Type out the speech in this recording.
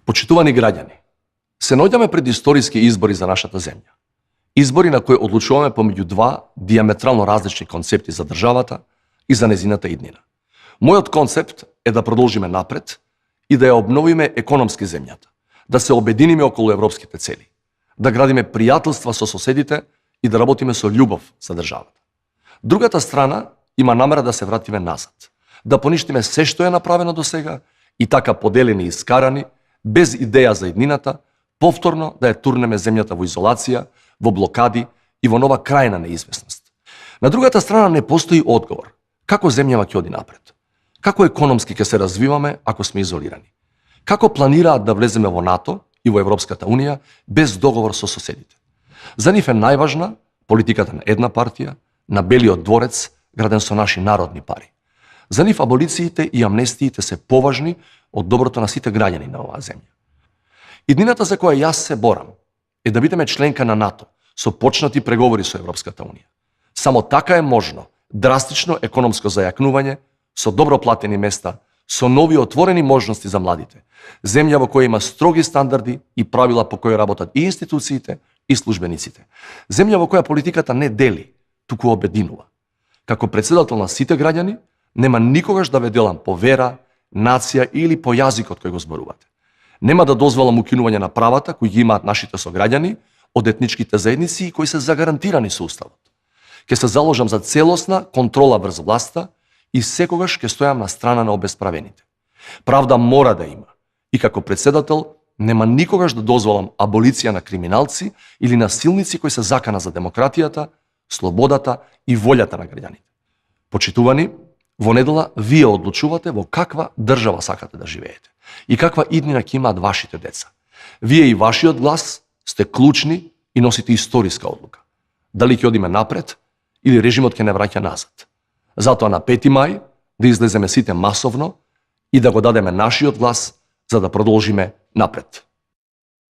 Почитувани граѓани, се наоѓаме пред историски избори за нашата земја. Избори на кои одлучуваме помеѓу два диаметрално различни концепти за државата и за незината иднина. Мојот концепт е да продолжиме напред и да ја обновиме економски земјата, да се обединиме околу европските цели, да градиме пријателства со соседите и да работиме со љубов за државата. Другата страна има намера да се вратиме назад, да поништиме се што е направено до сега и така поделени и искарани, без идеја за иднината, повторно да ја турнеме земјата во изолација, во блокади и во нова крајна неизвестност. На другата страна не постои одговор. Како земјава ќе оди напред? Како економски ќе се развиваме ако сме изолирани? Како планираат да влеземе во НАТО и во Европската Унија без договор со соседите? За нив е најважна политиката на една партија, на Белиот дворец, граден со наши народни пари. За нив аболициите и амнестиите се поважни од доброто на сите граѓани на оваа земја. Иднината за која јас се борам е да бидеме членка на НАТО со почнати преговори со Европската Унија. Само така е можно драстично економско зајакнување, со добро платени места, со нови отворени можности за младите, земја во која има строги стандарди и правила по кои работат и институциите и службениците, земја во која политиката не дели, туку обединува. Како председател на сите граѓани, нема никогаш да ве делам по вера, нација или по јазикот кој го зборувате. Нема да дозволам укинување на правата кои ги имаат нашите сограѓани од етничките заедници и кои се загарантирани со Уставот. Ќе се заложам за целосна контрола врз власта и секогаш ќе стојам на страна на обесправените. Правда мора да има и како председател нема никогаш да дозволам аболиција на криминалци или насилници кои се закана за демократијата, слободата и волјата на граѓаните. Почитувани, во недела вие одлучувате во каква држава сакате да живеете и каква иднина ќе имаат вашите деца. Вие и вашиот глас сте клучни и носите историска одлука. Дали ќе одиме напред или режимот ќе не враќа назад. Затоа на 5 мај да излеземе сите масовно и да го дадеме нашиот глас за да продолжиме напред.